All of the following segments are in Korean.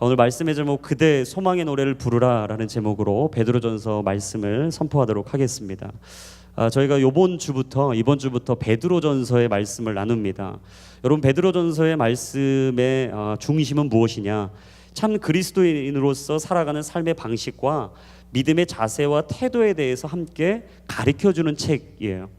오늘 말씀의 제목 그대 소망의 노래를 부르라 라는 제목으로 베드로전서 말씀을 선포하도록 하겠습니다. 저희가 이번 주부터 베드로전서의 말씀을 나눕니다. 여러분, 베드로전서의 말씀의 중심은 무엇이냐? 참 그리스도인으로서 살아가는 삶의 방식과 믿음의 자세와 태도에 대해서 함께 가르쳐주는 책이에요.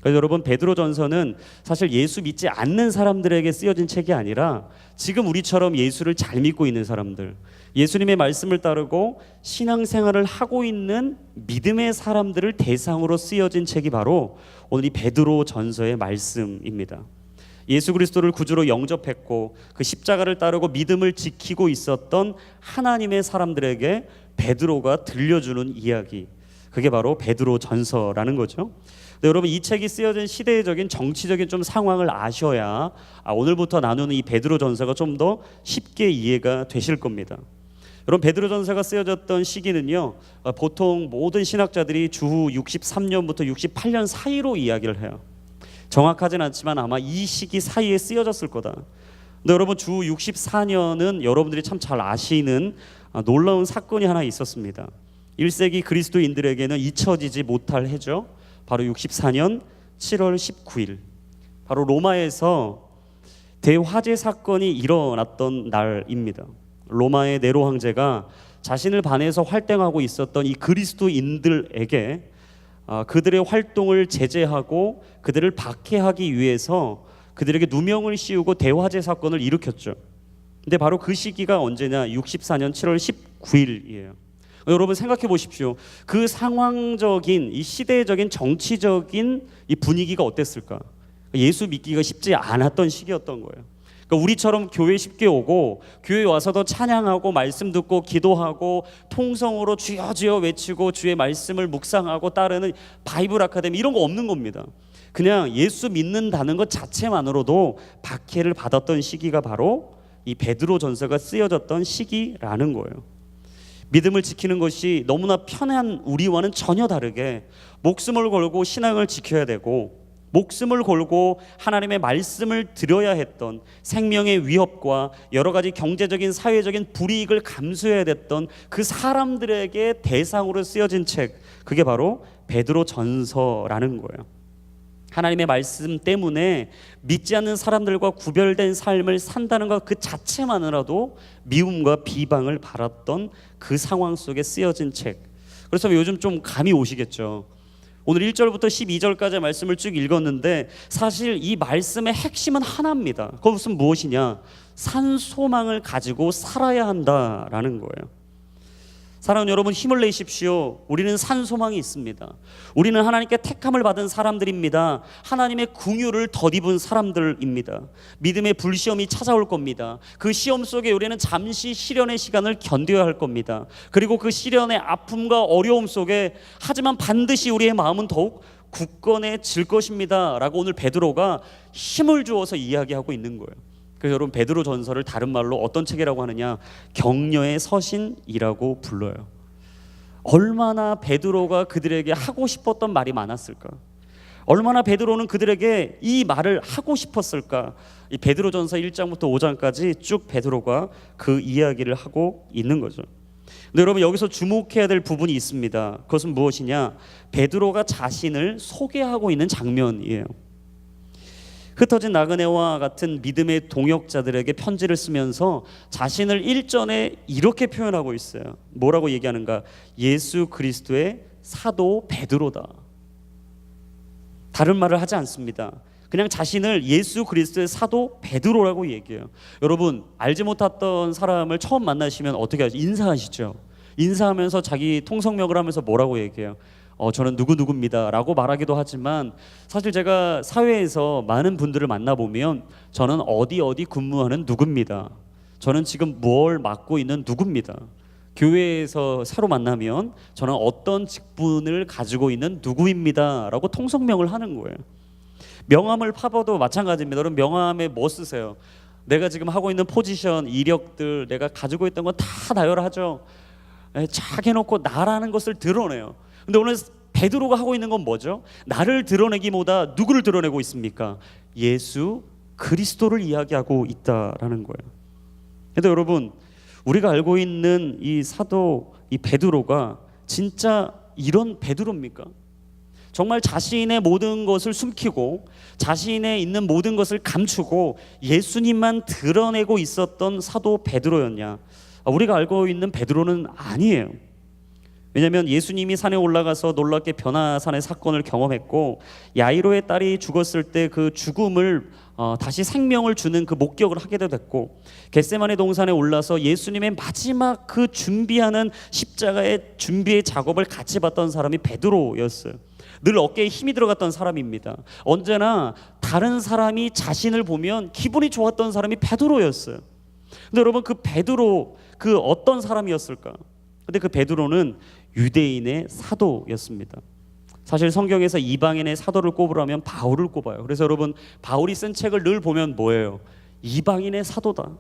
그래서 여러분, 베드로전서는 사실 예수 믿지 않는 사람들에게 쓰여진 책이 아니라 지금 우리처럼 예수를 잘 믿고 있는 사람들, 예수님의 말씀을 따르고 신앙생활을 하고 있는 믿음의 사람들을 대상으로 쓰여진 책이 바로 오늘 이 베드로전서의 말씀입니다. 예수 그리스도를 구주로 영접했고 그 십자가를 따르고 믿음을 지키고 있었던 하나님의 사람들에게 베드로가 들려주는 이야기, 그게 바로 베드로전서라는 거죠. 근데 여러분, 이 책이 쓰여진 시대적인 정치적인 좀 상황을 아셔야 오늘부터 나누는 이 베드로전서가 좀 더 쉽게 이해가 되실 겁니다. 여러분, 베드로전서가 쓰여졌던 시기는요, 보통 모든 신학자들이 주후 63년부터 68년 사이로 이야기를 해요. 정확하진 않지만 아마 이 시기 사이에 쓰여졌을 거다. 근데 여러분, 주후 64년은 여러분들이 참 잘 아시는 놀라운 사건이 하나 있었습니다. 1세기 그리스도인들에게는 잊혀지지 못할 해죠. 바로 64년 7월 19일, 바로 로마에서 대화재 사건이 일어났던 날입니다. 로마의 네로 황제가 자신을 반해서 활동하고 있었던 이 그리스도인들에게 그들의 활동을 제재하고 그들을 박해하기 위해서 그들에게 누명을 씌우고 대화재 사건을 일으켰죠. 근데 바로 그 시기가 언제냐? 64년 7월 19일이에요. 여러분, 생각해 보십시오. 그 상황적인, 이 시대적인 정치적인 이 분위기가 어땠을까? 예수 믿기가 쉽지 않았던 시기였던 거예요. 그러니까 우리처럼 교회 쉽게 오고 교회 와서도 찬양하고 말씀 듣고 기도하고 통성으로 주여 주여 외치고 주의 말씀을 묵상하고 따르는 바이블 아카데미, 이런 거 없는 겁니다. 그냥 예수 믿는다는 것 자체만으로도 박해를 받았던 시기가 바로 이 베드로전서가 쓰여졌던 시기라는 거예요. 믿음을 지키는 것이 너무나 편한 우리와는 전혀 다르게 목숨을 걸고 신앙을 지켜야 되고 목숨을 걸고 하나님의 말씀을 들어야 했던, 생명의 위협과 여러 가지 경제적인 사회적인 불이익을 감수해야 됐던 그 사람들에게 대상으로 쓰여진 책, 그게 바로 베드로전서라는 거예요. 하나님의 말씀 때문에 믿지 않는 사람들과 구별된 삶을 산다는 것 그 자체만으로도 미움과 비방을 받았던 그 상황 속에 쓰여진 책. 그래서 요즘 좀 감이 오시겠죠. 오늘 1절부터 12절까지 말씀을 쭉 읽었는데 사실 이 말씀의 핵심은 하나입니다. 그것은 무엇이냐? 산 소망을 가지고 살아야 한다라는 거예요. 사랑하는 여러분, 힘을 내십시오. 우리는 산 소망이 있습니다. 우리는 하나님께 택함을 받은 사람들입니다. 하나님의 긍휼을 덧입은 사람들입니다. 믿음의 불시험이 찾아올 겁니다. 그 시험 속에 우리는 잠시 시련의 시간을 견뎌야 할 겁니다. 그리고 그 시련의 아픔과 어려움 속에 하지만 반드시 우리의 마음은 더욱 굳건해질 것입니다 라고 오늘 베드로가 힘을 주어서 이야기하고 있는 거예요. 그래서 여러분, 베드로전서를 다른 말로 어떤 책이라고 하느냐? 격려의 서신이라고 불러요. 얼마나 베드로가 그들에게 하고 싶었던 말이 많았을까? 얼마나 베드로는 그들에게 이 말을 하고 싶었을까? 이 베드로전서 1장부터 5장까지 쭉 베드로가 그 이야기를 하고 있는 거죠. 근데 여러분, 여기서 주목해야 될 부분이 있습니다. 그것은 무엇이냐? 베드로가 자신을 소개하고 있는 장면이에요. 흩어진 나그네와 같은 믿음의 동역자들에게 편지를 쓰면서 자신을 일전에 이렇게 표현하고 있어요. 뭐라고 얘기하는가? 예수 그리스도의 사도 베드로다. 다른 말을 하지 않습니다. 그냥 자신을 예수 그리스도의 사도 베드로라고 얘기해요. 여러분, 알지 못했던 사람을 처음 만나시면 어떻게 하죠? 인사하시죠. 인사하면서 자기 통성명을 하면서 뭐라고 얘기해요? 저는 누구누구입니다 라고 말하기도 하지만 사실 제가 사회에서 많은 분들을 만나보면 저는 어디 근무하는 누구입니다, 저는 지금 뭘 맡고 있는 누구입니다, 교회에서 새로 만나면 저는 어떤 직분을 가지고 있는 누구입니다 라고 통성명을 하는 거예요. 명함을 파봐도 마찬가지입니다. 여러분, 명함에 뭐 쓰세요? 내가 지금 하고 있는 포지션, 이력들, 내가 가지고 있던 건 다 나열하죠. 쫙 해놓고 나라는 것을 드러내요. 근데 오늘 베드로가 하고 있는 건 뭐죠? 나를 드러내기보다 누구를 드러내고 있습니까? 예수 그리스도를 이야기하고 있다라는 거예요. 근데 여러분, 우리가 알고 있는 이 사도 이 베드로가 진짜 이런 베드로입니까? 정말 자신의 모든 것을 숨기고 자신의 있는 모든 것을 감추고 예수님만 드러내고 있었던 사도 베드로였냐? 우리가 알고 있는 베드로는 아니에요. 왜냐하면 예수님이 산에 올라가서 놀랍게 변화산의 사건을 경험했고, 야이로의 딸이 죽었을 때 그 죽음을 다시 생명을 주는 그 목격을 하게 됐고, 겟세마네 동산에 올라서 예수님의 마지막 그 준비하는 십자가의 준비의 작업을 같이 봤던 사람이 베드로였어요. 늘 어깨에 힘이 들어갔던 사람입니다. 언제나 다른 사람이 자신을 보면 기분이 좋았던 사람이 베드로였어요. 근데 여러분, 그 베드로, 그 어떤 사람이었을까? 근데 그 베드로는 유대인의 사도였습니다. 사실 성경에서 이방인의 사도를 꼽으라면 바울을 꼽아요. 그래서 여러분, 바울이 쓴 책을 늘 보면 뭐예요? 이방인의 사도다,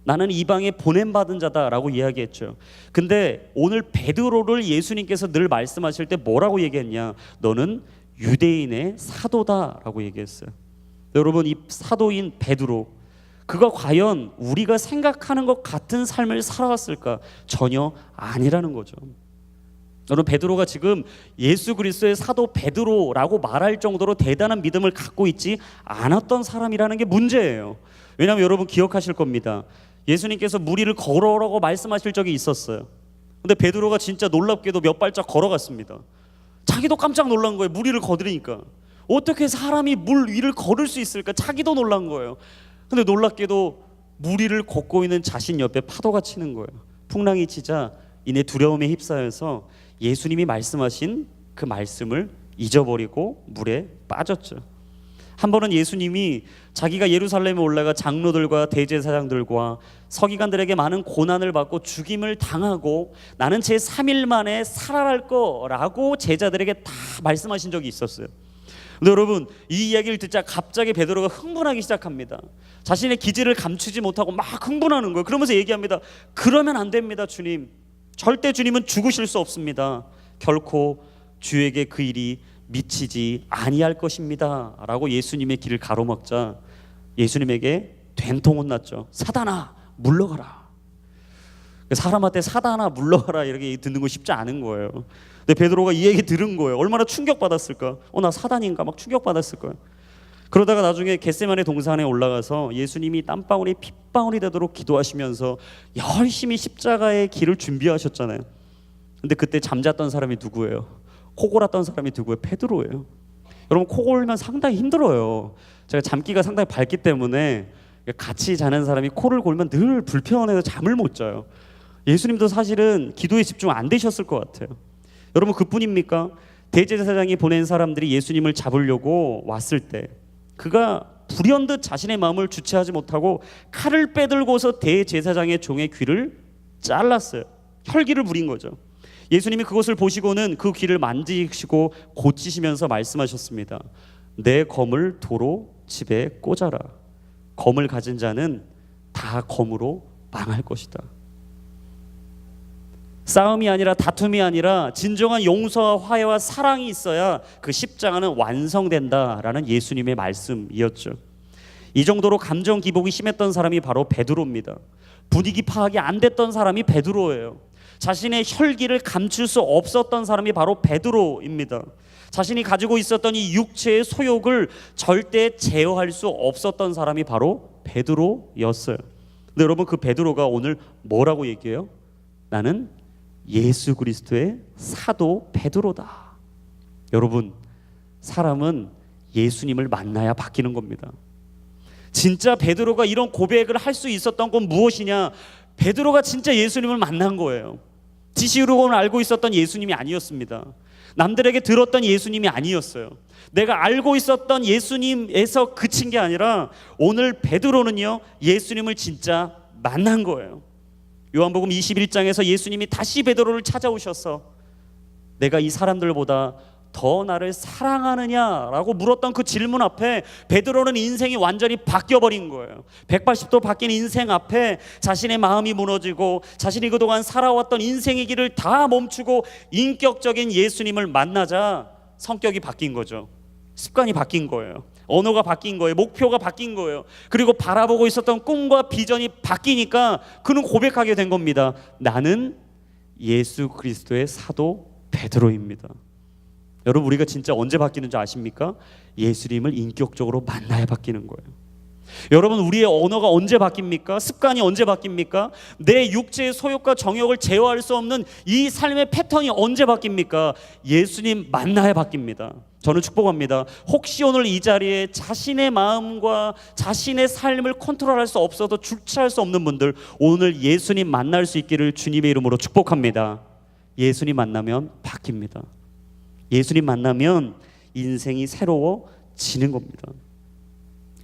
나는 이방에 보냄받은 자다라고 이야기했죠. 근데 오늘 베드로를 예수님께서 늘 말씀하실 때 뭐라고 얘기했냐? 너는 유대인의 사도다라고 얘기했어요. 여러분, 이 사도인 베드로, 그가 과연 우리가 생각하는 것 같은 삶을 살아왔을까? 전혀 아니라는 거죠. 여러분, 베드로가 지금 예수 그리스도의 사도 베드로라고 말할 정도로 대단한 믿음을 갖고 있지 않았던 사람이라는 게 문제예요. 왜냐하면 여러분 기억하실 겁니다. 예수님께서 무리를 걸어오라고 말씀하실 적이 있었어요. 근데 베드로가 진짜 놀랍게도 몇 발짝 걸어갔습니다. 자기도 깜짝 놀란 거예요. 무리를 거드리니까. 어떻게 사람이 물 위를 걸을 수 있을까? 자기도 놀란 거예요. 근데 놀랍게도 무리를 걷고 있는 자신 옆에 파도가 치는 거예요. 풍랑이 치자 이내 두려움에 휩싸여서 예수님이 말씀하신 그 말씀을 잊어버리고 물에 빠졌죠. 한 번은 예수님이 자기가 예루살렘에 올라가 장로들과 대제사장들과 서기관들에게 많은 고난을 받고 죽임을 당하고 나는 제 3일 만에 살아날 거라고 제자들에게 다 말씀하신 적이 있었어요. 근데 여러분, 이 이야기를 듣자 갑자기 베드로가 흥분하기 시작합니다. 자신의 기질을 감추지 못하고 막 흥분하는 거예요. 그러면서 얘기합니다. 그러면 안 됩니다, 주님. 절대 주님은 죽으실 수 없습니다. 결코 주에게 그 일이 미치지 아니할 것입니다 라고 예수님의 길을 가로막자 예수님에게 된통 혼났죠. 사단아, 물러가라. 사람한테 사단아, 물러가라 이렇게 듣는 거 쉽지 않은 거예요. 근데 베드로가 이 얘기 들은 거예요. 얼마나 충격받았을까? 나 사단인가? 막 충격받았을 거예요. 그러다가 나중에 겟세마네 동산에 올라가서 예수님이 땀방울이 핏방울이 되도록 기도하시면서 열심히 십자가의 길을 준비하셨잖아요. 근데 그때 잠잤던 사람이 누구예요? 코 골았던 사람이 누구예요? 베드로예요. 여러분, 코 골면 상당히 힘들어요. 제가 잠기가 상당히 밝기 때문에 같이 자는 사람이 코를 골면 늘 불편해서 잠을 못 자요. 예수님도 사실은 기도에 집중 안 되셨을 것 같아요. 여러분, 그뿐입니까? 대제사장이 보낸 사람들이 예수님을 잡으려고 왔을 때 그가 불현듯 자신의 마음을 주체하지 못하고 칼을 빼들고서 대제사장의 종의 귀를 잘랐어요. 혈기를 부린 거죠. 예수님이 그것을 보시고는 그 귀를 만지시고 고치시면서 말씀하셨습니다. 내 검을 도로 집에 꽂아라. 검을 가진 자는 다 검으로 망할 것이다. 싸움이 아니라 다툼이 아니라 진정한 용서와 화해와 사랑이 있어야 그 십자가는 완성된다라는 예수님의 말씀이었죠. 이 정도로 감정 기복이 심했던 사람이 바로 베드로입니다. 분위기 파악이 안 됐던 사람이 베드로예요. 자신의 혈기를 감출 수 없었던 사람이 바로 베드로입니다. 자신이 가지고 있었던 이 육체의 소욕을 절대 제어할 수 없었던 사람이 바로 베드로였어요. 근데 여러분, 그 베드로가 오늘 뭐라고 얘기해요? 나는 예수 그리스도의 사도 베드로다. 여러분, 사람은 예수님을 만나야 바뀌는 겁니다. 진짜 베드로가 이런 고백을 할 수 있었던 건 무엇이냐? 베드로가 진짜 예수님을 만난 거예요. 지식으로는 알고 있었던 예수님이 아니었습니다. 남들에게 들었던 예수님이 아니었어요. 내가 알고 있었던 예수님에서 그친 게 아니라 오늘 베드로는요, 예수님을 진짜 만난 거예요. 요한복음 21장에서 예수님이 다시 베드로를 찾아오셔서 내가 이 사람들보다 더 나를 사랑하느냐라고 물었던 그 질문 앞에 베드로는 인생이 완전히 바뀌어버린 거예요. 180도 바뀐 인생 앞에 자신의 마음이 무너지고 자신이 그동안 살아왔던 인생의 길을 다 멈추고 인격적인 예수님을 만나자 성격이 바뀐 거죠. 습관이 바뀐 거예요. 언어가 바뀐 거예요. 목표가 바뀐 거예요. 그리고 바라보고 있었던 꿈과 비전이 바뀌니까 그는 고백하게 된 겁니다. 나는 예수 그리스도의 사도 베드로입니다. 여러분, 우리가 진짜 언제 바뀌는 줄 아십니까? 예수님을 인격적으로 만나야 바뀌는 거예요. 여러분, 우리의 언어가 언제 바뀝니까? 습관이 언제 바뀝니까? 내 육체의 소욕과 정욕을 제어할 수 없는 이 삶의 패턴이 언제 바뀝니까? 예수님 만나야 바뀝니다. 저는 축복합니다. 혹시 오늘 이 자리에 자신의 마음과 자신의 삶을 컨트롤할 수 없어도 주체할 수 없는 분들, 오늘 예수님 만날 수 있기를 주님의 이름으로 축복합니다. 예수님 만나면 바뀝니다. 예수님 만나면 인생이 새로워지는 겁니다.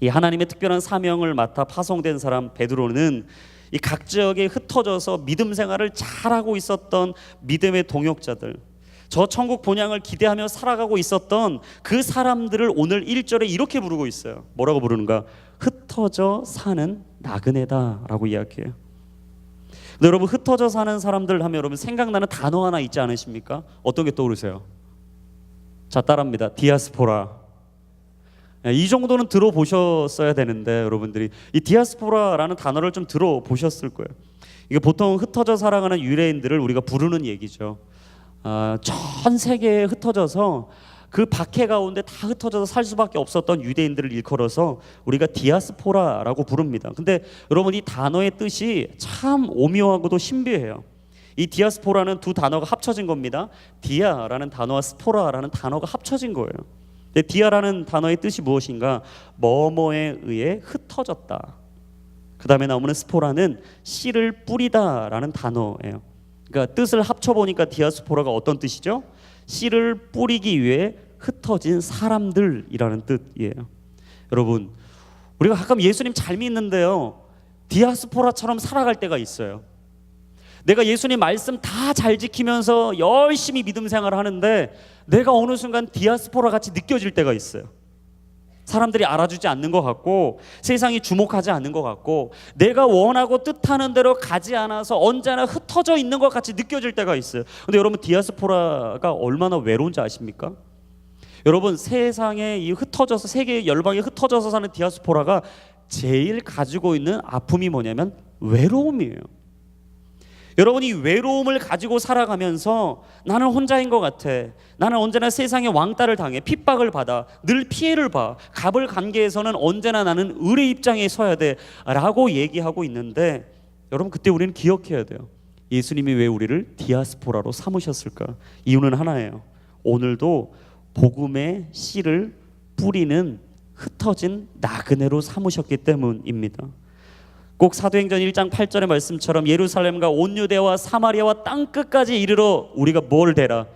이 하나님의 특별한 사명을 맡아 파송된 사람 베드로는 이 각 지역에 흩어져서 믿음 생활을 잘하고 있었던 믿음의 동역자들, 저 천국 본향을 기대하며 살아가고 있었던 그 사람들을 오늘 1절에 이렇게 부르고 있어요. 뭐라고 부르는가? 흩어져 사는 나그네다라고 이야기해요. 근데 여러분, 흩어져 사는 사람들 하면 여러분 생각나는 단어 하나 있지 않으십니까? 어떤 게 떠오르세요? 자, 따라합니다. 디아스포라. 이 정도는 들어보셨어야 되는데 여러분들이 이 디아스포라라는 단어를 좀 들어보셨을 거예요. 이게 보통 흩어져 살아가는 유대인들을 우리가 부르는 얘기죠. 전 세계에 흩어져서 그 박해 가운데 다 흩어져서 살 수밖에 없었던 유대인들을 일컬어서 우리가 디아스포라라고 부릅니다. 근데 여러분, 이 단어의 뜻이 참 오묘하고도 신비해요. 이 디아스포라는 두 단어가 합쳐진 겁니다. 디아라는 단어와 스포라라는 단어가 합쳐진 거예요. 근데 디아라는 단어의 뜻이 무엇인가? 뭐뭐에 의해 흩어졌다. 그 다음에 나오는 스포라는 씨를 뿌리다라는 단어예요. 그러니까 뜻을 합쳐보니까 디아스포라가 어떤 뜻이죠? 씨를 뿌리기 위해 흩어진 사람들이라는 뜻이에요. 여러분, 우리가 가끔 예수님 잘 믿는데요, 디아스포라처럼 살아갈 때가 있어요. 내가 예수님 말씀 다 잘 지키면서 열심히 믿음 생활을 하는데 내가 어느 순간 디아스포라 같이 느껴질 때가 있어요. 사람들이 알아주지 않는 것 같고 세상이 주목하지 않는 것 같고 내가 원하고 뜻하는 대로 가지 않아서 언제나 흩어져 있는 것 같이 느껴질 때가 있어요. 근데 여러분, 디아스포라가 얼마나 외로운지 아십니까? 여러분, 세상에 이 흩어져서, 세계 열방에 흩어져서 사는 디아스포라가 제일 가지고 있는 아픔이 뭐냐면 외로움이에요. 여러분이 외로움을 가지고 살아가면서 나는 혼자인 것 같아, 나는 언제나 세상의 왕따를 당해, 핍박을 받아, 늘 피해를 봐, 갑을 관계에서는 언제나 나는 을의 입장에 서야 돼 라고 얘기하고 있는데, 여러분, 그때 우리는 기억해야 돼요. 예수님이 왜 우리를 디아스포라로 삼으셨을까? 이유는 하나예요. 오늘도 복음의 씨를 뿌리는 흩어진 나그네로 삼으셨기 때문입니다. 꼭 사도행전 1장 8절의 말씀처럼 예루살렘과 온 유대와 사마리아와 땅끝까지 이르러 우리가 뭘 되라?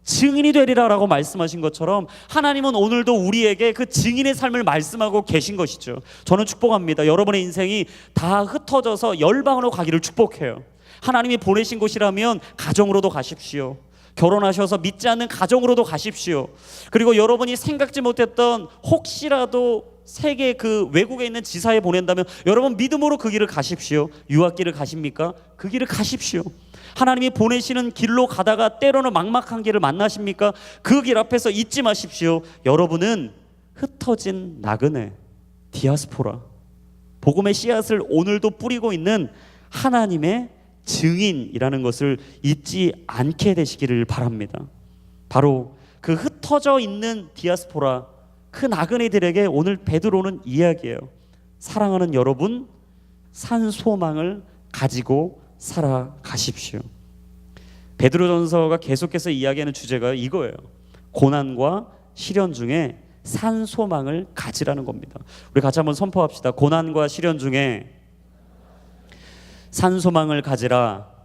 증인이 되리라 라고 말씀하신 것처럼 하나님은 오늘도 우리에게 그 증인의 삶을 말씀하고 계신 것이죠. 저는 축복합니다. 여러분의 인생이 다 흩어져서 열방으로 가기를 축복해요. 하나님이 보내신 곳이라면 가정으로도 가십시오. 결혼하셔서 믿지 않는 가정으로도 가십시오. 그리고 여러분이 생각지 못했던 혹시라도 세계 그 외국에 있는 지사에 보낸다면 여러분 믿음으로 그 길을 가십시오. 유학길을 가십니까? 그 길을 가십시오. 하나님이 보내시는 길로 가다가 때로는 막막한 길을 만나십니까? 그 길 앞에서 잊지 마십시오. 여러분은 흩어진 나그네, 디아스포라, 복음의 씨앗을 오늘도 뿌리고 있는 하나님의 증인이라는 것을 잊지 않게 되시기를 바랍니다. 바로 그 흩어져 있는 디아스포라, 그 나그네들에게 오늘 베드로는 이야기해요. 사랑하는 여러분, 산 소망을 가지고 살아가십시오. 베드로전서가 계속해서 이야기하는 주제가 이거예요. 고난과 시련 중에 산 소망을 가지라는 겁니다. 우리 같이 한번 선포합시다. 고난과 시련 중에 산 소망을 가지라.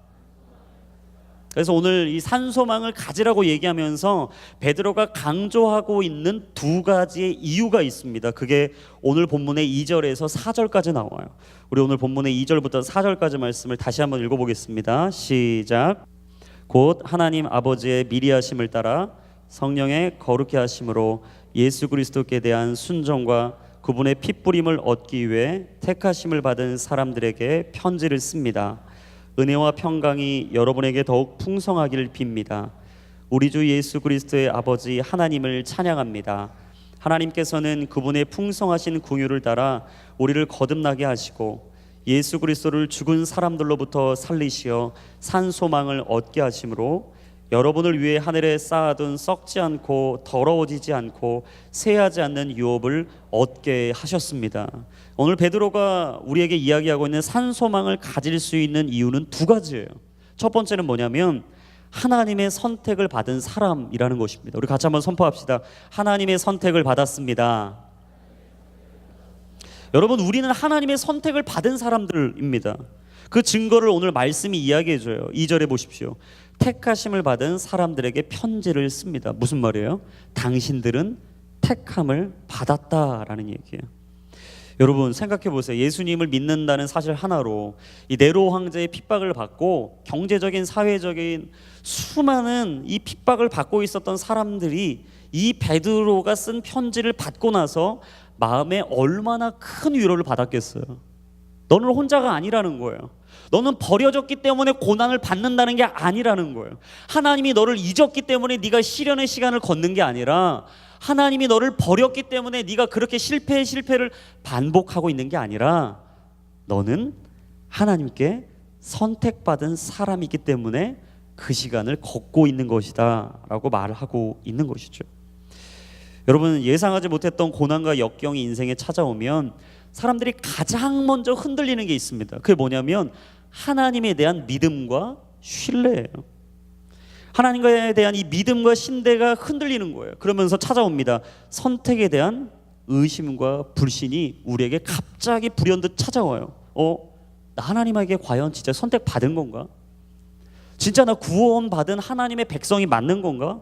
그래서 오늘 이 산 소망을 가지라고 얘기하면서 베드로가 강조하고 있는 두 가지의 이유가 있습니다. 그게 오늘 본문의 2절에서 4절까지 나와요. 우리 오늘 본문의 2절부터 4절까지 말씀을 다시 한번 읽어보겠습니다. 시작. 곧 하나님 아버지의 미리 하심을 따라 성령의 거룩히 하심으로 예수 그리스도께 대한 순종과 그분의 핏부림을 얻기 위해 택하심을 받은 사람들에게 편지를 씁니다. 은혜와 평강이 여러분에게 더욱 풍성하기를 빕니다. 우리 주 예수 그리스도의 아버지 하나님을 찬양합니다. 하나님께서는 그분의 풍성하신 긍휼을 따라 우리를 거듭나게 하시고 예수 그리스도를 죽은 사람들로부터 살리시어 산 소망을 얻게 하심으로 여러분을 위해 하늘에 쌓아둔 썩지 않고 더러워지지 않고 쇠하지 않는 유업을 얻게 하셨습니다. 오늘 베드로가 우리에게 이야기하고 있는 산 소망을 가질 수 있는 이유는 두 가지예요. 첫 번째는 뭐냐면 하나님의 선택을 받은 사람이라는 것입니다. 우리 같이 한번 선포합시다. 하나님의 선택을 받았습니다. 여러분, 우리는 하나님의 선택을 받은 사람들입니다. 그 증거를 오늘 말씀이 이야기해줘요. 2절에 보십시오. 택하심을 받은 사람들에게 편지를 씁니다. 무슨 말이에요? 당신들은 택함을 받았다라는 얘기예요. 여러분 생각해 보세요. 예수님을 믿는다는 사실 하나로 이 네로 황제의 핍박을 받고 경제적인 사회적인 수많은 이 핍박을 받고 있었던 사람들이 이 베드로가 쓴 편지를 받고 나서 마음에 얼마나 큰 위로를 받았겠어요. 너는 혼자가 아니라는 거예요. 너는 버려졌기 때문에 고난을 받는다는 게 아니라는 거예요. 하나님이 너를 잊었기 때문에 네가 시련의 시간을 걷는 게 아니라 하나님이 너를 버렸기 때문에 네가 그렇게 실패를 반복하고 있는 게 아니라 너는 하나님께 선택받은 사람이기 때문에 그 시간을 걷고 있는 것이다 라고 말하고 있는 것이죠. 여러분, 예상하지 못했던 고난과 역경이 인생에 찾아오면 사람들이 가장 먼저 흔들리는 게 있습니다. 그게 뭐냐면 하나님에 대한 믿음과 신뢰예요. 하나님에 대한 이 믿음과 신뢰가 흔들리는 거예요. 그러면서 찾아옵니다. 선택에 대한 의심과 불신이 우리에게 갑자기 불현듯 찾아와요. 나 하나님에게 과연 진짜 선택받은 건가? 진짜 나 구원받은 하나님의 백성이 맞는 건가?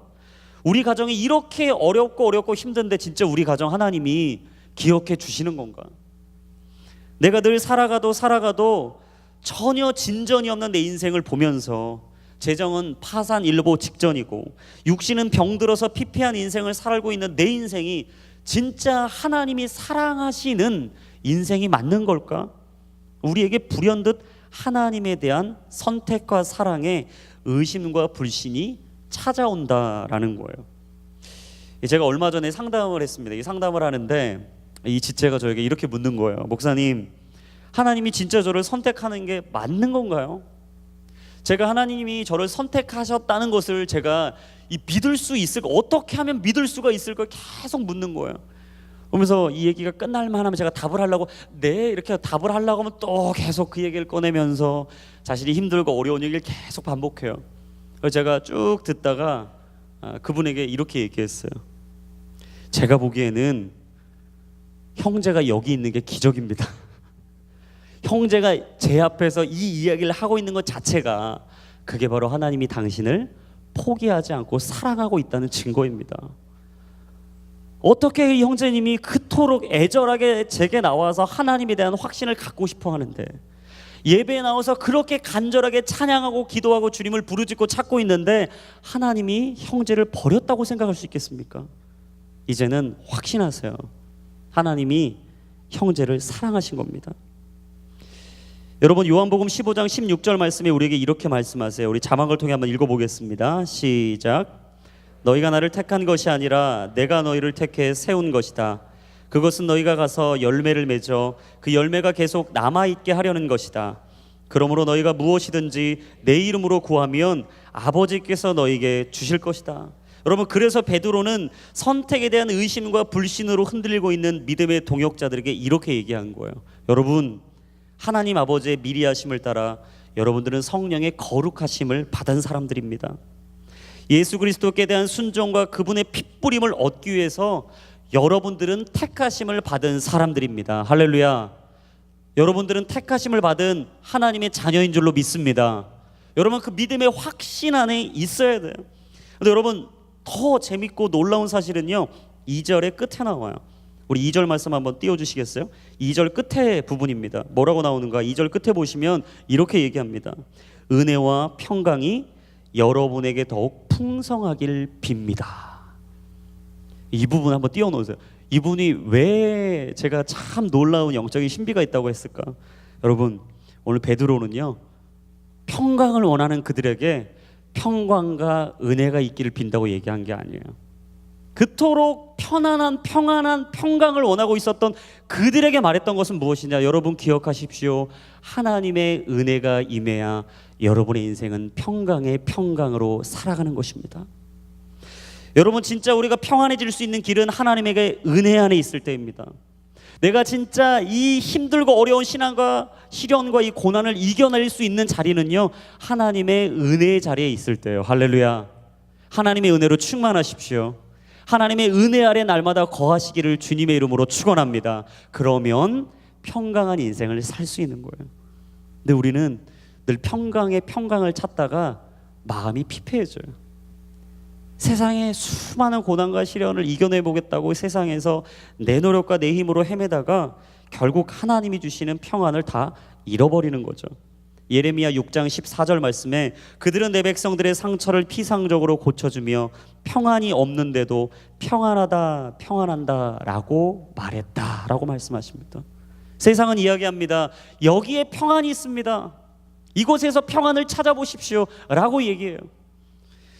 우리 가정이 이렇게 어렵고 힘든데 진짜 우리 가정 하나님이 기억해 주시는 건가? 내가 늘 살아가도 전혀 진전이 없는 내 인생을 보면서 재정은 파산일보 직전이고 육신은 병들어서 피폐한 인생을 살고 있는 내 인생이 진짜 하나님이 사랑하시는 인생이 맞는 걸까? 우리에게 불현듯 하나님에 대한 선택과 사랑에 의심과 불신이 찾아온다라는 거예요. 제가 얼마 전에 상담을 했습니다. 이 상담을 하는데 이 지체가 저에게 이렇게 묻는 거예요. 목사님, 하나님이 진짜 저를 선택하는 게 맞는 건가요? 제가 하나님이 저를 선택하셨다는 것을 제가 믿을 수 있을까? 어떻게 하면 믿을 수가 있을까? 계속 묻는 거예요. 그러면서 이 얘기가 끝날 만하면 제가 답을 하려고 이렇게 답을 하려고 하면 또 계속 그 얘기를 꺼내면서 자신이 힘들고 어려운 얘기를 계속 반복해요. 그래서 제가 쭉 듣다가 그분에게 이렇게 얘기했어요. 제가 보기에는 형제가 여기 있는 게 기적입니다. 형제가 제 앞에서 이 이야기를 하고 있는 것 자체가 그게 바로 하나님이 당신을 포기하지 않고 사랑하고 있다는 증거입니다. 어떻게 이 형제님이 그토록 애절하게 제게 나와서 하나님에 대한 확신을 갖고 싶어 하는데, 예배에 나와서 그렇게 간절하게 찬양하고 기도하고 주님을 부르짖고 찾고 있는데 하나님이 형제를 버렸다고 생각할 수 있겠습니까? 이제는 확신하세요. 하나님이 형제를 사랑하신 겁니다. 여러분, 요한복음 15장 16절 말씀에 우리에게 이렇게 말씀하세요. 우리 자막을 통해 한번 읽어보겠습니다. 시작. 너희가 나를 택한 것이 아니라 내가 너희를 택해 세운 것이다. 그것은 너희가 가서 열매를 맺어 그 열매가 계속 남아있게 하려는 것이다. 그러므로 너희가 무엇이든지 내 이름으로 구하면 아버지께서 너희에게 주실 것이다. 여러분, 그래서 베드로는 선택에 대한 의심과 불신으로 흔들리고 있는 믿음의 동역자들에게 이렇게 얘기한 거예요. 여러분, 하나님 아버지의 미리하심을 따라 여러분들은 성령의 거룩하심을 받은 사람들입니다. 예수 그리스도께 대한 순종과 그분의 핏부림을 얻기 위해서 여러분들은 택하심을 받은 사람들입니다. 할렐루야. 여러분들은 택하심을 받은 하나님의 자녀인 줄로 믿습니다. 여러분, 그 믿음의 확신 안에 있어야 돼요. 근데 여러분, 더 재밌고 놀라운 사실은요, 2절의 끝에 나와요. 우리 2절 말씀 한번 띄워주시겠어요? 2절 끝에 부분입니다. 뭐라고 나오는가? 2절 끝에 보시면 이렇게 얘기합니다. 은혜와 평강이 여러분에게 더욱 풍성하길 빕니다. 이 부분 한번 띄워놓으세요. 이분이 왜 제가 참 놀라운 영적인 신비가 있다고 했을까? 여러분, 오늘 베드로는요, 평강을 원하는 그들에게 평강과 은혜가 있기를 빈다고 얘기한 게 아니에요. 그토록 편안한 평강을 원하고 있었던 그들에게 말했던 것은 무엇이냐? 여러분 기억하십시오. 하나님의 은혜가 임해야 여러분의 인생은 평강의 평강으로 살아가는 것입니다. 여러분, 진짜 우리가 평안해질 수 있는 길은 하나님에게 은혜 안에 있을 때입니다. 내가 진짜 이 힘들고 어려운 신앙과 시련과 이 고난을 이겨낼 수 있는 자리는요, 하나님의 은혜의 자리에 있을 때예요. 할렐루야. 하나님의 은혜로 충만하십시오. 하나님의 은혜 아래 날마다 거하시기를 주님의 이름으로 축원합니다. 그러면 평강한 인생을 살 수 있는 거예요. 근데 우리는 늘 평강의 평강을 찾다가 마음이 피폐해져요. 세상의 수많은 고난과 시련을 이겨내 보겠다고 세상에서 내 노력과 내 힘으로 헤매다가 결국 하나님이 주시는 평안을 다 잃어버리는 거죠. 예레미야 6장 14절 말씀에 그들은 내 백성들의 상처를 피상적으로 고쳐주며 평안이 없는데도 평안하다 평안한다 라고 말했다 라고 말씀하십니다. 세상은 이야기합니다. 여기에 평안이 있습니다. 이곳에서 평안을 찾아보십시오 라고 얘기해요.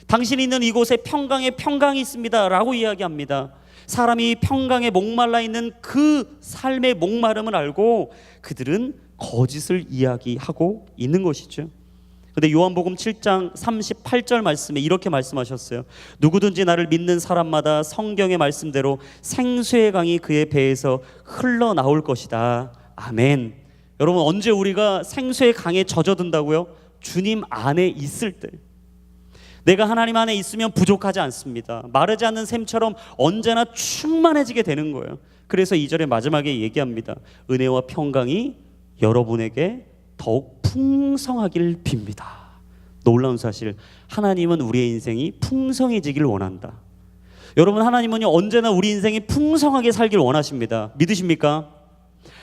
당신이 있는 이곳에 평강의 평강이 있습니다 라고 이야기합니다. 사람이 평강에 목말라 있는 그 삶의 목마름을 알고 그들은 거짓을 이야기하고 있는 것이죠. 그런데 요한복음 7장 38절 말씀에 이렇게 말씀하셨어요. 누구든지 나를 믿는 사람마다 성경의 말씀대로 생수의 강이 그의 배에서 흘러나올 것이다. 아멘. 여러분, 언제 우리가 생수의 강에 젖어든다고요? 주님 안에 있을 때. 내가 하나님 안에 있으면 부족하지 않습니다. 마르지 않는 샘처럼 언제나 충만해지게 되는 거예요. 그래서 2절의 마지막에 얘기합니다. 은혜와 평강이 여러분에게 더욱 풍성하길 빕니다. 놀라운 사실, 하나님은 우리의 인생이 풍성해지길 원한다. 여러분, 하나님은요 언제나 우리 인생이 풍성하게 살길 원하십니다. 믿으십니까?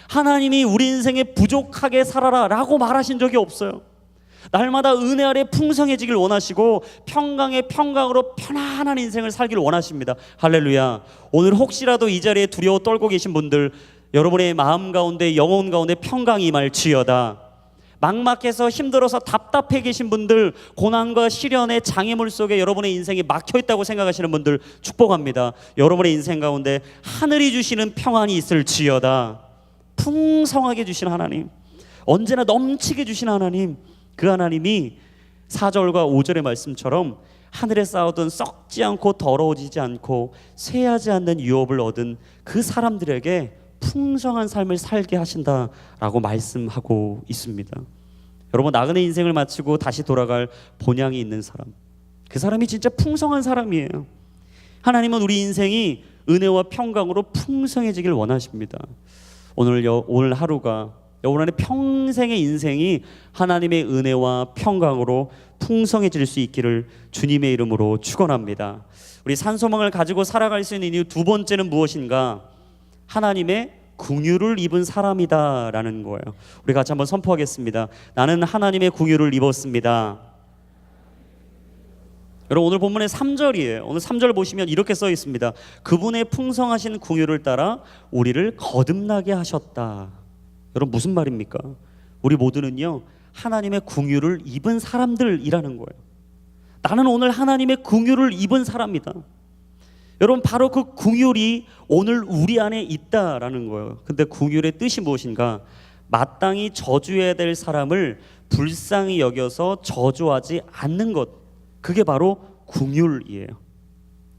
하나님이 우리 인생에 부족하게 살아라 라고 말하신 적이 없어요. 날마다 은혜 아래 풍성해지길 원하시고 평강의 평강으로 편안한 인생을 살길 원하십니다. 할렐루야. 오늘 혹시라도 이 자리에 두려워 떨고 계신 분들, 여러분의 마음 가운데 영혼 가운데 평강이 임할지어다. 막막해서 힘들어서 답답해 계신 분들, 고난과 시련의 장애물 속에 여러분의 인생이 막혀있다고 생각하시는 분들 축복합니다. 여러분의 인생 가운데 하늘이 주시는 평안이 있을지어다. 풍성하게 주신 하나님, 언제나 넘치게 주신 하나님, 그 하나님이 4절과 5절의 말씀처럼 하늘에 쌓아둔 썩지 않고 더러워지지 않고 쇠하지 않는 유업을 얻은 그 사람들에게 풍성한 삶을 살게 하신다라고 말씀하고 있습니다. 여러분, 나그네 인생을 마치고 다시 돌아갈 본향이 있는 사람, 그 사람이 진짜 풍성한 사람이에요. 하나님은 우리 인생이 은혜와 평강으로 풍성해지길 원하십니다. 오늘 하루가 여러분의 평생의 인생이 하나님의 은혜와 평강으로 풍성해질 수 있기를 주님의 이름으로 축원합니다. 우리 산소망을 가지고 살아갈 수 있는 이유 두 번째는 무엇인가? 하나님의 긍휼을 입은 사람이다라는 거예요. 우리 같이 한번 선포하겠습니다. 나는 하나님의 긍휼을 입었습니다. 여러분, 오늘 본문의 3절이에요. 오늘 3절 보시면 이렇게 써 있습니다. 그분의 풍성하신 긍휼을 따라 우리를 거듭나게 하셨다. 여러분, 무슨 말입니까? 우리 모두는요 하나님의 긍휼을 입은 사람들이라는 거예요. 나는 오늘 하나님의 긍휼을 입은 사람이다. 여러분, 바로 그 긍휼이 오늘 우리 안에 있다라는 거예요. 근데 긍휼의 뜻이 무엇인가? 마땅히 저주해야 될 사람을 불쌍히 여겨서 저주하지 않는 것, 그게 바로 긍휼이에요.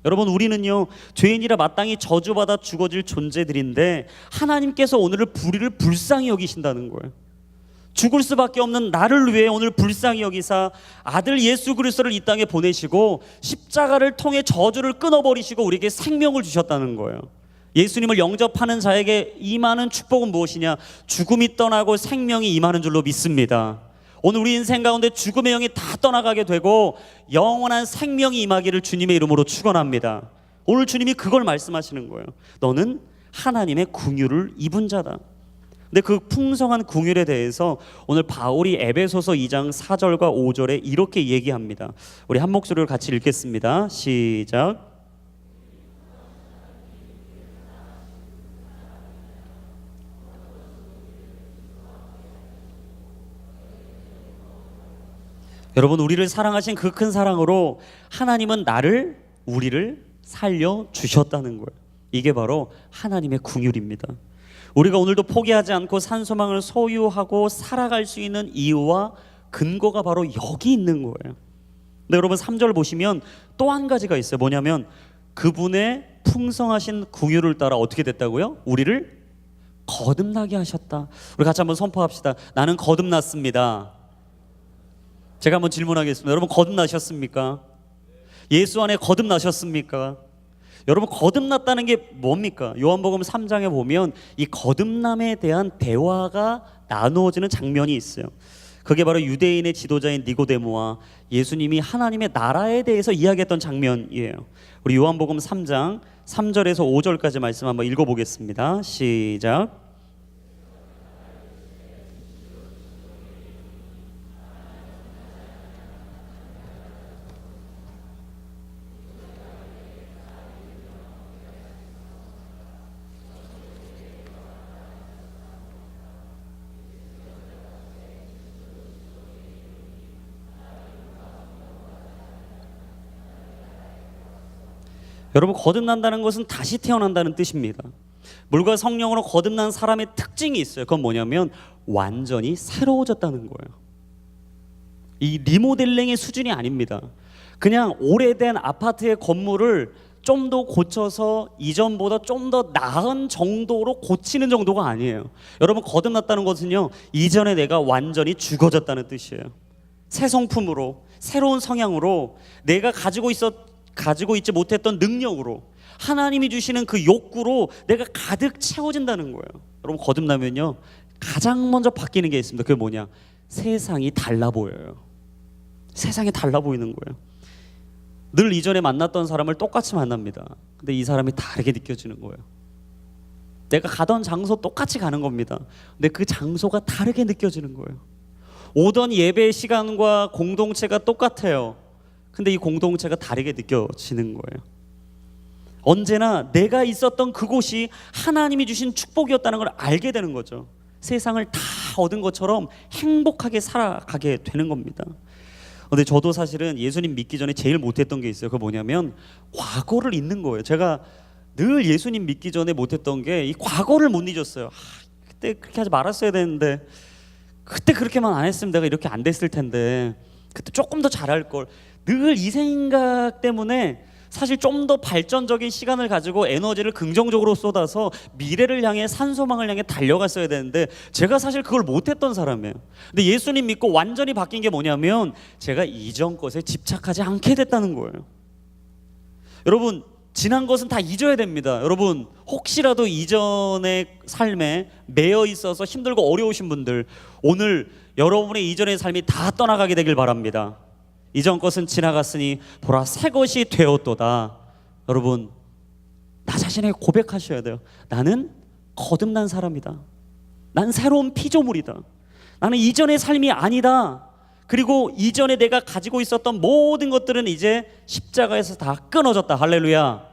여러분, 우리는요 죄인이라 마땅히 저주받아 죽어질 존재들인데 하나님께서 오늘을 우리를 불쌍히 여기신다는 거예요. 죽을 수밖에 없는 나를 위해 오늘 불쌍히 여기사 아들 예수 그리스도를 이 땅에 보내시고 십자가를 통해 저주를 끊어버리시고 우리에게 생명을 주셨다는 거예요. 예수님을 영접하는 자에게 임하는 축복은 무엇이냐? 죽음이 떠나고 생명이 임하는 줄로 믿습니다. 오늘 우리 인생 가운데 죽음의 영이 다 떠나가게 되고 영원한 생명이 임하기를 주님의 이름으로 축원합니다. 오늘 주님이 그걸 말씀하시는 거예요. 너는 하나님의 긍휼을 입은 자다. 근데 그 풍성한 긍휼에 대해서 오늘 바울이 에베소서 2장 4절과 5절에 이렇게 얘기합니다. 우리 한 목소리로 같이 읽겠습니다. 시작. 여러분, 우리를 사랑하신 그 큰 사랑으로 하나님은 우리를 살려주셨다는 거예요. 이게 바로 하나님의 긍휼입니다. 우리가 오늘도 포기하지 않고 산소망을 소유하고 살아갈 수 있는 이유와 근거가 바로 여기 있는 거예요. 근데 여러분 3절 보시면 또 한 가지가 있어요. 뭐냐면 그분의 풍성하신 긍휼을 따라 어떻게 됐다고요? 우리를 거듭나게 하셨다. 우리 같이 한번 선포합시다. 나는 거듭났습니다. 제가 한번 질문하겠습니다. 여러분 거듭나셨습니까? 예수 안에 거듭나셨습니까? 여러분 거듭났다는 게 뭡니까? 요한복음 3장에 보면 이 거듭남에 대한 대화가 나누어지는 장면이 있어요. 그게 바로 유대인의 지도자인 니고데모와 예수님이 하나님의 나라에 대해서 이야기했던 장면이에요. 우리 요한복음 3장 3절에서 5절까지 말씀 한번 읽어보겠습니다. 시작. 여러분 거듭난다는 것은 다시 태어난다는 뜻입니다. 물과 성령으로 거듭난 사람의 특징이 있어요. 그건 뭐냐면 완전히 새로워졌다는 거예요. 이 리모델링의 수준이 아닙니다. 그냥 오래된 아파트의 건물을 좀 더 고쳐서 이전보다 좀 더 나은 정도로 고치는 정도가 아니에요. 여러분 거듭났다는 것은요, 이전에 내가 완전히 죽어졌다는 뜻이에요. 새 성품으로, 새로운 성향으로, 내가 가지고 있지 못했던 능력으로, 하나님이 주시는 그 욕구로 내가 가득 채워진다는 거예요. 여러분 거듭나면요 가장 먼저 바뀌는 게 있습니다. 그게 뭐냐? 세상이 달라 보여요. 세상이 달라 보이는 거예요. 늘 이전에 만났던 사람을 똑같이 만납니다. 근데 이 사람이 다르게 느껴지는 거예요. 내가 가던 장소 똑같이 가는 겁니다. 근데 그 장소가 다르게 느껴지는 거예요. 오던 예배 시간과 공동체가 똑같아요. 근데 이 공동체가 다르게 느껴지는 거예요. 언제나 내가 있었던 그곳이 하나님이 주신 축복이었다는 걸 알게 되는 거죠. 세상을 다 얻은 것처럼 행복하게 살아가게 되는 겁니다. 근데 저도 사실은 예수님 믿기 전에 제일 못했던 게 있어요. 그게 뭐냐면 과거를 잊는 거예요. 제가 늘 예수님 믿기 전에 못했던 게 이 과거를 못 잊었어요. 그때 그렇게 하지 말았어야 되는데, 그때 그렇게만 안 했으면 내가 이렇게 안 됐을 텐데, 그때 조금 더 잘할 걸. 늘 이 생각 때문에 사실 좀 더 발전적인 시간을 가지고 에너지를 긍정적으로 쏟아서 미래를 향해 산소망을 향해 달려갔어야 되는데 제가 사실 그걸 못했던 사람이에요. 근데 예수님 믿고 완전히 바뀐 게 뭐냐면 제가 이전 것에 집착하지 않게 됐다는 거예요. 여러분 지난 것은 다 잊어야 됩니다. 여러분 혹시라도 이전의 삶에 매여 있어서 힘들고 어려우신 분들, 오늘 여러분의 이전의 삶이 다 떠나가게 되길 바랍니다. 이전 것은 지나갔으니 보라 새 것이 되었도다. 여러분 나 자신에게 고백하셔야 돼요. 나는 거듭난 사람이다. 난 새로운 피조물이다. 나는 이전의 삶이 아니다. 그리고 이전에 내가 가지고 있었던 모든 것들은 이제 십자가에서 다 끊어졌다. 할렐루야.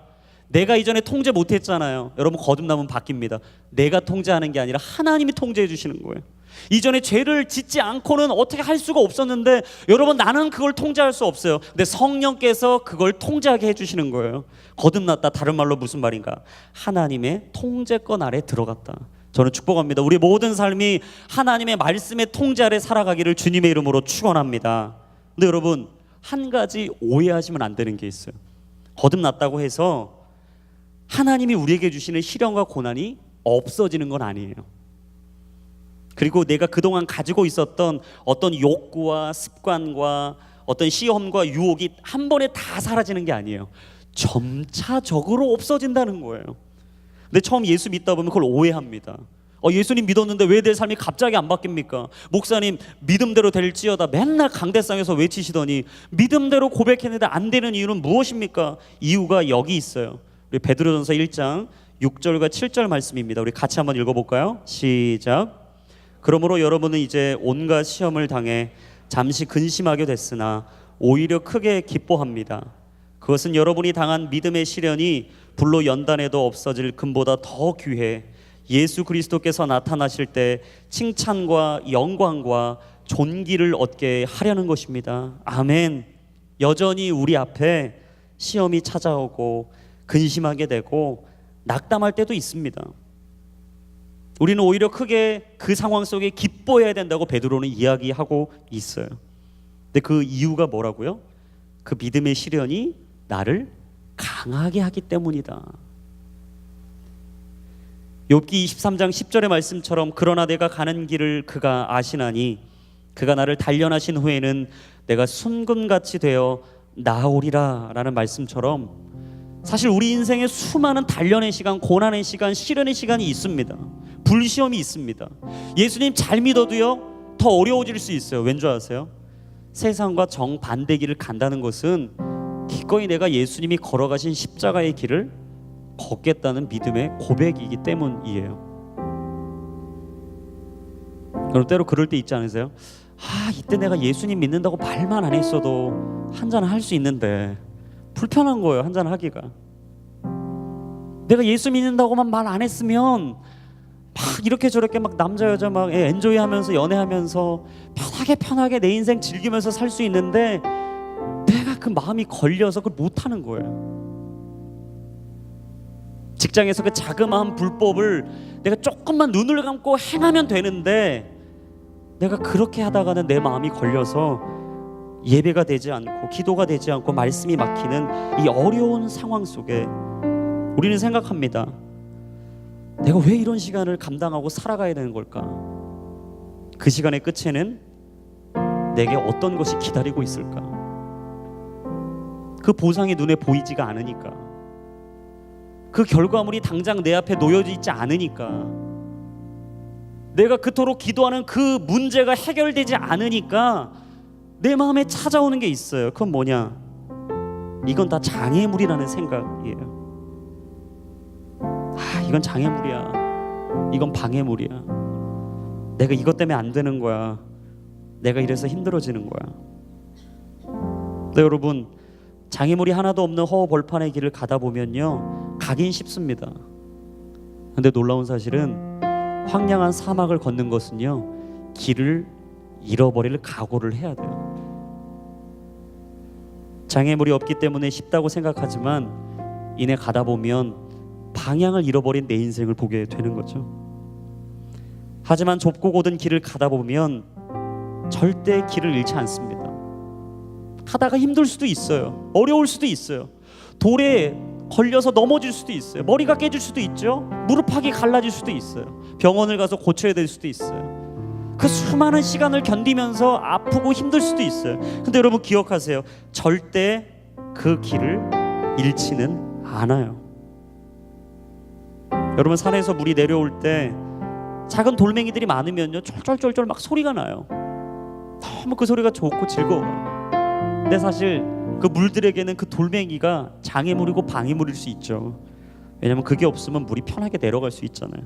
내가 이전에 통제 못했잖아요. 여러분 거듭나면 바뀝니다. 내가 통제하는 게 아니라 하나님이 통제해 주시는 거예요. 이전에 죄를 짓지 않고는 어떻게 할 수가 없었는데 여러분 나는 그걸 통제할 수 없어요. 근데 성령께서 그걸 통제하게 해주시는 거예요. 거듭났다, 다른 말로 무슨 말인가? 하나님의 통제권 아래 들어갔다. 저는 축복합니다. 우리 모든 삶이 하나님의 말씀의 통제 아래 살아가기를 주님의 이름으로 축원합니다. 근데 여러분 한 가지 오해하시면 안 되는 게 있어요. 거듭났다고 해서 하나님이 우리에게 주시는 시련과 고난이 없어지는 건 아니에요. 그리고 내가 그동안 가지고 있었던 어떤 욕구와 습관과 어떤 시험과 유혹이 한 번에 다 사라지는 게 아니에요. 점차적으로 없어진다는 거예요. 근데 처음 예수 믿다 보면 그걸 오해합니다. 예수님 믿었는데 왜 내 삶이 갑자기 안 바뀝니까? 목사님 믿음대로 될지어다 맨날 강대상에서 외치시더니 믿음대로 고백했는데 안 되는 이유는 무엇입니까? 이유가 여기 있어요. 우리 베드로전서 1장 6절과 7절 말씀입니다. 우리 같이 한번 읽어볼까요? 시작. 그러므로 여러분은 이제 온갖 시험을 당해 잠시 근심하게 됐으나 오히려 크게 기뻐합니다. 그것은 여러분이 당한 믿음의 시련이 불로 연단해도 없어질 금보다 더 귀해 예수 그리스도께서 나타나실 때 칭찬과 영광과 존귀를 얻게 하려는 것입니다. 아멘. 여전히 우리 앞에 시험이 찾아오고 근심하게 되고 낙담할 때도 있습니다. 우리는 오히려 크게 그 상황 속에 기뻐해야 된다고 베드로는 이야기하고 있어요. 근데 그 이유가 뭐라고요? 그 믿음의 시련이 나를 강하게 하기 때문이다. 욥기 23장 10절의 말씀처럼 그러나 내가 가는 길을 그가 아시나니 그가 나를 단련하신 후에는 내가 순금같이 되어 나오리라 라는 말씀처럼 사실 우리 인생에 수많은 단련의 시간, 고난의 시간, 시련의 시간이 있습니다. 불시험이 있습니다. 예수님 잘 믿어도요 더 어려워질 수 있어요. 왠 줄 아세요? 세상과 정반대 길을 간다는 것은 기꺼이 내가 예수님이 걸어가신 십자가의 길을 걷겠다는 믿음의 고백이기 때문이에요. 여러분 때로 그럴 때 있지 않으세요? 이때 내가 예수님 믿는다고 말만 안 했어도 한잔 할 수 있는데 불편한 거예요. 한잔 하기가. 내가 예수 믿는다고만 말 안 했으면 막 이렇게 저렇게 막 남자 여자 막 엔조이하면서 연애하면서 편하게 내 인생 즐기면서 살 수 있는데 내가 그 마음이 걸려서 그걸 못하는 거예요. 직장에서 그 자그마한 불법을 내가 조금만 눈을 감고 행하면 되는데 내가 그렇게 하다가는 내 마음이 걸려서 예배가 되지 않고 기도가 되지 않고 말씀이 막히는 이 어려운 상황 속에 우리는 생각합니다. 내가 왜 이런 시간을 감당하고 살아가야 되는 걸까? 그 시간의 끝에는 내게 어떤 것이 기다리고 있을까? 그 보상이 눈에 보이지가 않으니까, 그 결과물이 당장 내 앞에 놓여져 있지 않으니까, 내가 그토록 기도하는 그 문제가 해결되지 않으니까 내 마음에 찾아오는 게 있어요. 그건 뭐냐? 이건 다 장애물이라는 생각이에요. 이건 장애물이야. 이건 방해물이야. 내가 이것 때문에 안 되는 거야. 내가 이래서 힘들어지는 거야. 네, 여러분, 장애물이 하나도 없는 허허벌판의 길을 가다 보면요 가긴 쉽습니다. 근데 놀라운 사실은 황량한 사막을 걷는 것은요 길을 잃어버릴 각오를 해야 돼요. 장애물이 없기 때문에 쉽다고 생각하지만 이내 가다 보면 방향을 잃어버린 내 인생을 보게 되는 거죠. 하지만 좁고 고든 길을 가다 보면 절대 길을 잃지 않습니다. 하다가 힘들 수도 있어요. 어려울 수도 있어요. 돌에 걸려서 넘어질 수도 있어요. 머리가 깨질 수도 있죠. 무릎팍이 갈라질 수도 있어요. 병원을 가서 고쳐야 될 수도 있어요. 그 수많은 시간을 견디면서 아프고 힘들 수도 있어요. 근데 여러분 기억하세요. 절대 그 길을 잃지는 않아요. 여러분 산에서 물이 내려올 때 작은 돌멩이들이 많으면요 쫄쫄쫄쫄 막 소리가 나요. 너무 그 소리가 좋고 즐거워요. 근데 사실 그 물들에게는 그 돌멩이가 장애물이고 방해물일 수 있죠. 왜냐면 그게 없으면 물이 편하게 내려갈 수 있잖아요.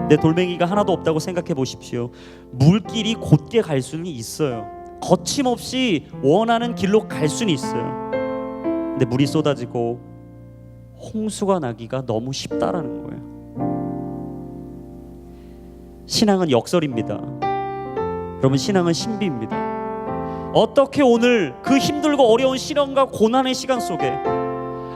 내 돌멩이가 하나도 없다고 생각해 보십시오. 물길이 곧게 갈 수는 있어요. 거침없이 원하는 길로 갈 수는 있어요. 근데 물이 쏟아지고 홍수가 나기가 너무 쉽다라는 거예요. 신앙은 역설입니다. 여러분 신앙은 신비입니다. 어떻게 오늘 그 힘들고 어려운 시련과 고난의 시간 속에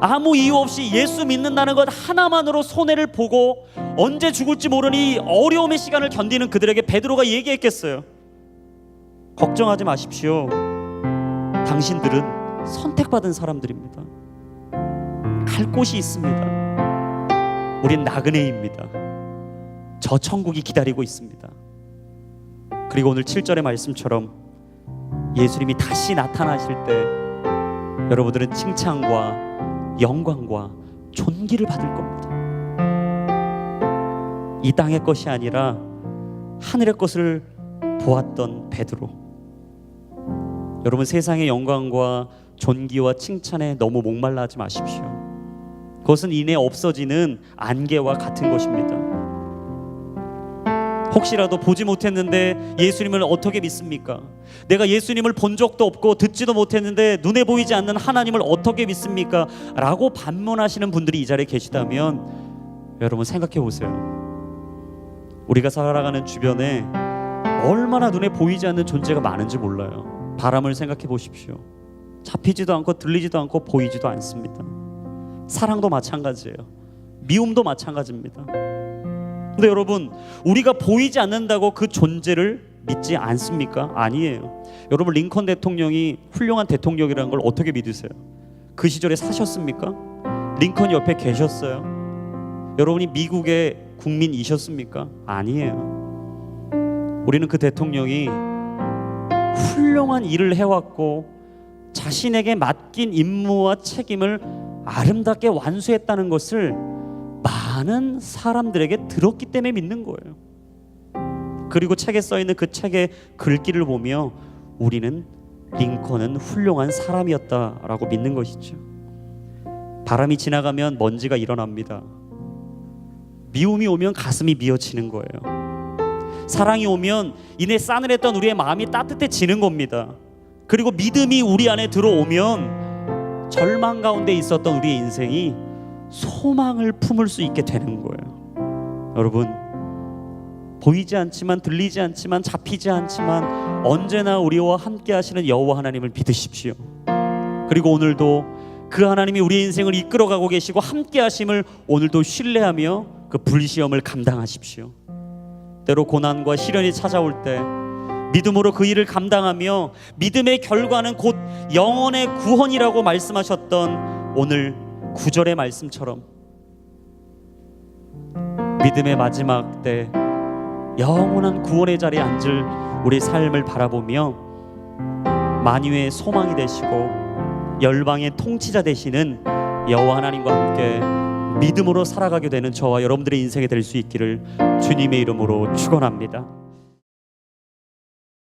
아무 이유 없이 예수 믿는다는 것 하나만으로 손해를 보고 언제 죽을지 모르니 어려움의 시간을 견디는 그들에게 베드로가 얘기했겠어요. 걱정하지 마십시오. 당신들은 선택받은 사람들입니다. 갈 곳이 있습니다. 우린 나그네입니다. 저 천국이 기다리고 있습니다. 그리고 오늘 7절의 말씀처럼 예수님이 다시 나타나실 때 여러분들은 칭찬과 영광과 존귀를 받을 겁니다. 이 땅의 것이 아니라 하늘의 것을 보았던 베드로. 여러분 세상의 영광과 존귀와 칭찬에 너무 목말라 하지 마십시오. 그것은 이내 없어지는 안개와 같은 것입니다. 혹시라도 보지 못했는데 예수님을 어떻게 믿습니까? 내가 예수님을 본 적도 없고 듣지도 못했는데 눈에 보이지 않는 하나님을 어떻게 믿습니까? 라고 반문하시는 분들이 이 자리에 계시다면 여러분 생각해 보세요. 우리가 살아가는 주변에 얼마나 눈에 보이지 않는 존재가 많은지 몰라요. 바람을 생각해 보십시오. 잡히지도 않고 들리지도 않고 보이지도 않습니다. 사랑도 마찬가지예요. 미움도 마찬가지입니다. 근데 여러분, 우리가 보이지 않는다고 그 존재를 믿지 않습니까? 아니에요. 여러분, 링컨 대통령이 훌륭한 대통령이라는 걸 어떻게 믿으세요? 그 시절에 사셨습니까? 링컨 옆에 계셨어요? 여러분이 미국의 국민이셨습니까? 아니에요. 우리는 그 대통령이 훌륭한 일을 해왔고 자신에게 맡긴 임무와 책임을 아름답게 완수했다는 것을 많은 사람들에게 들었기 때문에 믿는 거예요. 그리고 책에 써있는 그 책의 글귀를 보며 우리는 링컨은 훌륭한 사람이었다라고 믿는 것이죠. 바람이 지나가면 먼지가 일어납니다. 미움이 오면 가슴이 미어지는 거예요. 사랑이 오면 이내 싸늘했던 우리의 마음이 따뜻해지는 겁니다. 그리고 믿음이 우리 안에 들어오면 절망 가운데 있었던 우리의 인생이 소망을 품을 수 있게 되는 거예요. 여러분, 보이지 않지만, 들리지 않지만, 잡히지 않지만 언제나 우리와 함께 하시는 여호와 하나님을 믿으십시오. 그리고 오늘도 그 하나님이 우리 인생을 이끌어가고 계시고 함께 하심을 오늘도 신뢰하며 그 불시험을 감당하십시오. 때로 고난과 시련이 찾아올 때 믿음으로 그 일을 감당하며 믿음의 결과는 곧 영혼의 구원이라고 말씀하셨던 오늘 9절의 말씀처럼 믿음의 마지막 때 영원한 구원의 자리에 앉을 우리 삶을 바라보며 만유의 소망이 되시고 열방의 통치자 되시는 여호와 하나님과 함께 믿음으로 살아가게 되는 저와 여러분들의 인생이 될 수 있기를 주님의 이름으로 축원합니다.